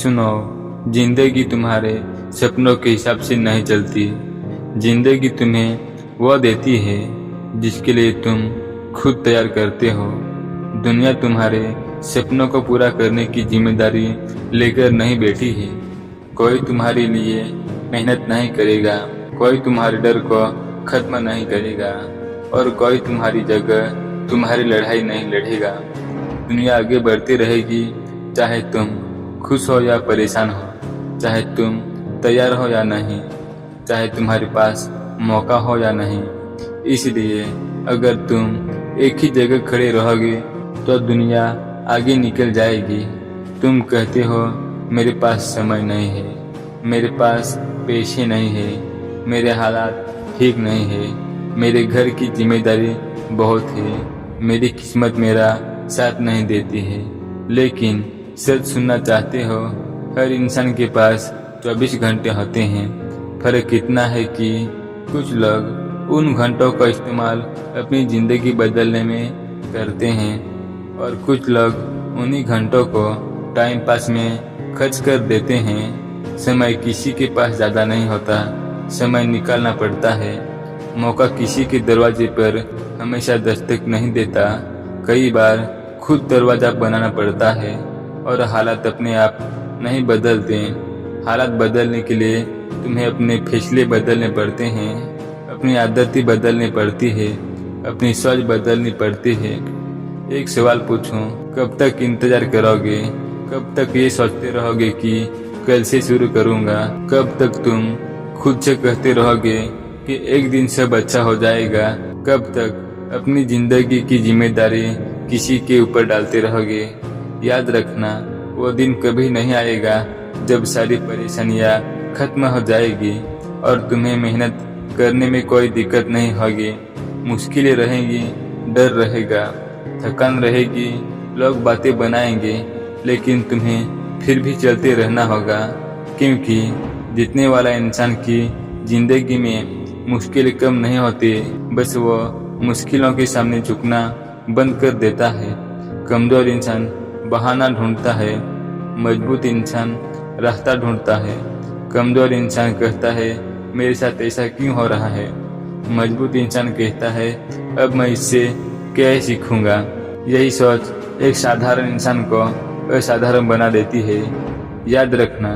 सुनो, जिंदगी तुम्हारे सपनों के हिसाब से नहीं चलती। जिंदगी तुम्हें वह देती है जिसके लिए तुम खुद तैयार करते हो। दुनिया तुम्हारे सपनों को पूरा करने की जिम्मेदारी लेकर नहीं बैठी है। कोई तुम्हारे लिए मेहनत नहीं करेगा, कोई तुम्हारे डर को खत्म नहीं करेगा और कोई तुम्हारी जगह तुम्हारी लड़ाई नहीं लड़ेगा। दुनिया आगे बढ़ती रहेगी, चाहे तुम खुश हो या परेशान हो, चाहे तुम तैयार हो या नहीं, चाहे तुम्हारे पास मौका हो या नहीं। इसलिए अगर तुम एक ही जगह खड़े रहोगे तो दुनिया आगे निकल जाएगी। तुम कहते हो मेरे पास समय नहीं है, मेरे पास पैसे नहीं है, मेरे हालात ठीक नहीं है, मेरे घर की जिम्मेदारी बहुत है, मेरी किस्मत मेरा साथ नहीं देती है। लेकिन सच सुनना चाहते हो, हर इंसान के पास 24 घंटे होते हैं। फर्क इतना है कि कुछ लोग उन घंटों का इस्तेमाल अपनी ज़िंदगी बदलने में करते हैं और कुछ लोग उन्हीं घंटों को टाइम पास में खर्च कर देते हैं। समय किसी के पास ज़्यादा नहीं होता, समय निकालना पड़ता है। मौका किसी के दरवाजे पर हमेशा दस्तक नहीं देता, कई बार खुद दरवाज़ा बनाना पड़ता है और हालात अपने आप नहीं बदलते। हालात बदलने के लिए तुम्हें अपने फैसले बदलने पड़ते हैं, अपनी आदतें बदलनी पड़ती है, अपनी सोच बदलनी पड़ती है। एक सवाल पूछूं, कब तक इंतजार करोगे? कब तक ये सोचते रहोगे कि कल से शुरू करूंगा? कब तक तुम खुद से कहते रहोगे कि एक दिन सब अच्छा हो जाएगा? कब तक अपनी जिंदगी की जिम्मेदारी किसी के ऊपर डालते रहोगे? याद रखना, वो दिन कभी नहीं आएगा जब सारी परेशानियां खत्म हो जाएगी और तुम्हें मेहनत करने में कोई दिक्कत नहीं होगी। मुश्किलें रहेंगी, डर रहेगा, थकान रहेगी, लोग बातें बनाएंगे, लेकिन तुम्हें फिर भी चलते रहना होगा, क्योंकि जीतने वाला इंसान की जिंदगी में मुश्किलें कम नहीं होती, बस वो मुश्किलों के सामने झुकना बंद कर देता है। कमजोर इंसान बहाना ढूंढता है, मजबूत इंसान रास्ता ढूंढता है। कमजोर इंसान कहता है मेरे साथ ऐसा क्यों हो रहा है? मजबूत इंसान कहता है अब मैं इससे क्या सीखूंगा। यही सोच एक साधारण इंसान को असाधारण बना देती है। याद रखना,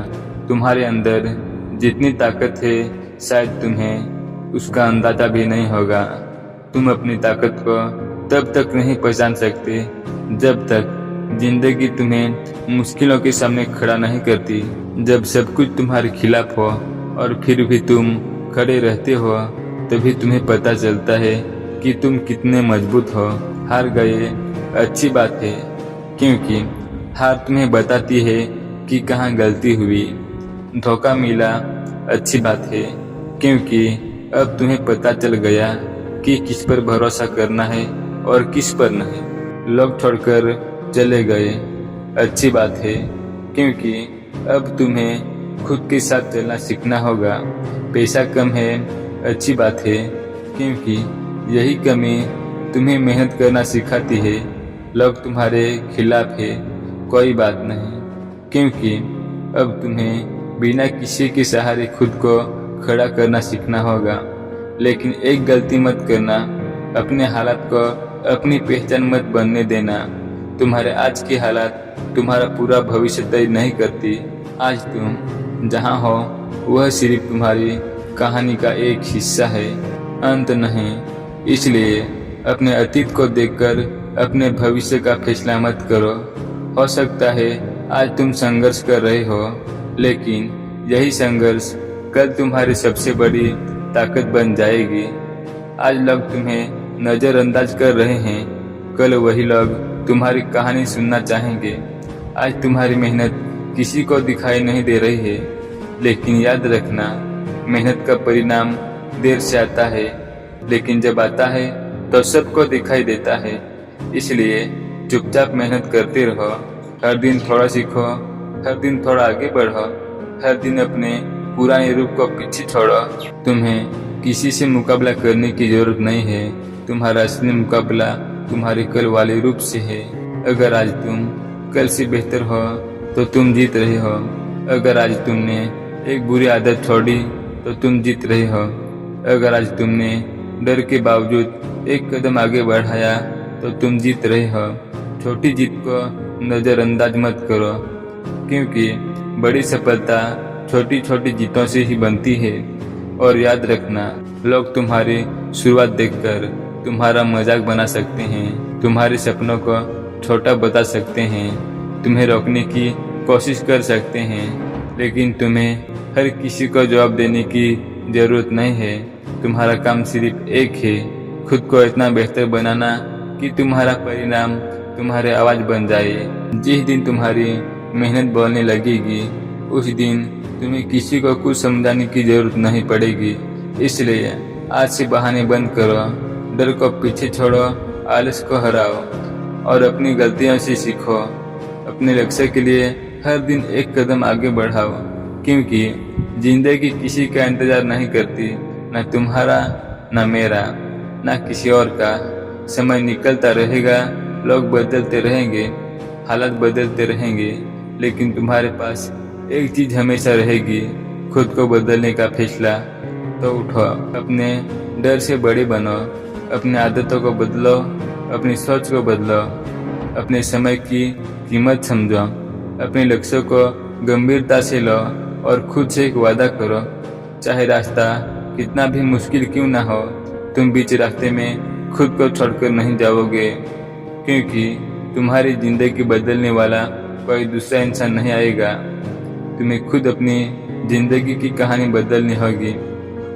तुम्हारे अंदर जितनी ताकत है शायद तुम्हें उसका अंदाजा भी नहीं होगा। तुम अपनी ताकत को तब तक नहीं पहचान सकते जब तक जिंदगी तुम्हें मुश्किलों के सामने खड़ा नहीं करती। जब सब कुछ तुम्हारे खिलाफ हो और फिर भी तुम खड़े रहते हो, तभी तुम्हें पता चलता है कि तुम कितने मजबूत हो। हार गए अच्छी बात है, क्योंकि हार तुम्हें बताती है कि कहाँ गलती हुई। धोखा मिला अच्छी बात है, क्योंकि अब तुम्हें पता चल गया कि किस पर भरोसा करना है और किस पर नहीं। लोग छोड़कर चले गए अच्छी बात है, क्योंकि अब तुम्हें खुद के साथ चलना सीखना होगा। पैसा कम है अच्छी बात है, क्योंकि यही कमी तुम्हें मेहनत करना सिखाती है। लोग तुम्हारे खिलाफ है कोई बात नहीं, क्योंकि अब तुम्हें बिना किसी के सहारे खुद को खड़ा करना सीखना होगा। लेकिन एक गलती मत करना, अपने हालात को अपनी पहचान मत बनने देना। तुम्हारे आज की हालात तुम्हारा पूरा भविष्य तय नहीं करती। आज तुम जहाँ हो वह सिर्फ तुम्हारी कहानी का एक हिस्सा है, अंत नहीं। इसलिए अपने अतीत को देखकर अपने भविष्य का फैसला मत करो। हो सकता है आज तुम संघर्ष कर रहे हो, लेकिन यही संघर्ष कल तुम्हारी सबसे बड़ी ताकत बन जाएगी। आज लोग तुम्हें नज़रअंदाज कर रहे हैं, कल वही लोग तुम्हारी कहानी सुनना चाहेंगे। आज तुम्हारी मेहनत किसी को दिखाई नहीं दे रही है, लेकिन याद रखना, मेहनत का परिणाम देर से आता है, लेकिन जब आता है तो सबको दिखाई देता है। इसलिए चुपचाप मेहनत करते रहो, हर दिन थोड़ा सीखो, हर दिन थोड़ा आगे बढ़ो, हर दिन अपने पुराने रूप को पीछे छोड़ो। तुम्हें किसी से मुकाबला करने की जरूरत नहीं है, तुम्हारा असली मुकाबला तुम्हारे कल वाले रूप से है। अगर आज तुम कल से बेहतर हो तो तुम जीत रहे हो। अगर आज तुमने एक बुरी आदत छोड़ी तो तुम जीत रहे हो। अगर आज तुमने डर के बावजूद एक कदम आगे बढ़ाया तो तुम जीत रहे हो। छोटी जीत को नज़रअंदाज मत करो, क्योंकि बड़ी सफलता छोटी छोटी जीतों से ही बनती है। और याद रखना, लोग तुम्हारी शुरुआत देखकर तुम्हारा मजाक बना सकते हैं, तुम्हारे सपनों को छोटा बता सकते हैं, तुम्हें रोकने की कोशिश कर सकते हैं, लेकिन तुम्हें हर किसी को जवाब देने की ज़रूरत नहीं है। तुम्हारा काम सिर्फ एक है, खुद को इतना बेहतर बनाना कि तुम्हारा परिणाम तुम्हारे आवाज़ बन जाए। जिस दिन तुम्हारी मेहनत बोलने लगेगी उस दिन तुम्हें किसी को कुछ समझाने की जरूरत नहीं पड़ेगी। इसलिए आज से बहाने बंद करो, डर को पीछे छोड़ो, आलस को हराओ और अपनी गलतियों से सीखो। अपने लक्ष्य के लिए हर दिन एक कदम आगे बढ़ाओ, क्योंकि जिंदगी किसी का इंतजार नहीं करती, न तुम्हारा, न मेरा, न किसी और का। समय निकलता रहेगा, लोग बदलते रहेंगे, हालात बदलते रहेंगे, लेकिन तुम्हारे पास एक चीज हमेशा रहेगी, खुद को बदलने का फैसला। तो उठो, अपने डर से बड़े बनो, अपनी आदतों को बदलो, अपनी सोच को बदलो, अपने समय की कीमत समझो, अपने लक्ष्यों को गंभीरता से लो और खुद से एक वादा करो, चाहे रास्ता कितना भी मुश्किल क्यों ना हो, तुम बीच रास्ते में खुद को छोड़कर नहीं जाओगे, क्योंकि तुम्हारी जिंदगी बदलने वाला कोई दूसरा इंसान नहीं आएगा। तुम्हें खुद अपनी जिंदगी की कहानी बदलनी होगी।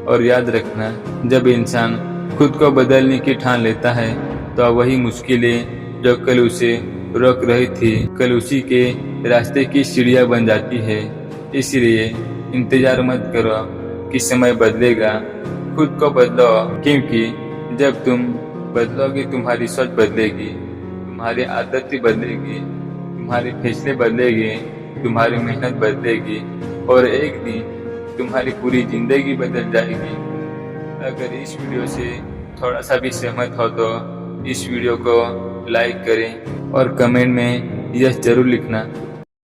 और याद रखना, जब इंसान खुद को बदलने की ठान लेता है तो वही मुश्किलें जो कल उसे रोक रही थी, कल उसी के रास्ते की सीढ़ियां बन जाती है। इसलिए इंतजार मत करो कि समय बदलेगा, खुद को बदलो, क्योंकि जब तुम बदलोगे तुम्हारी सोच बदलेगी, तुम्हारी आदतें बदलेगी, तुम्हारे फैसले बदलेंगे, तुम्हारी मेहनत बदलेगी और एक दिन तुम्हारी पूरी जिंदगी बदल जाएगी। अगर इस वीडियो से थोड़ा सा भी सहमत हो तो इस वीडियो को लाइक करें और कमेंट में यस जरूर लिखना।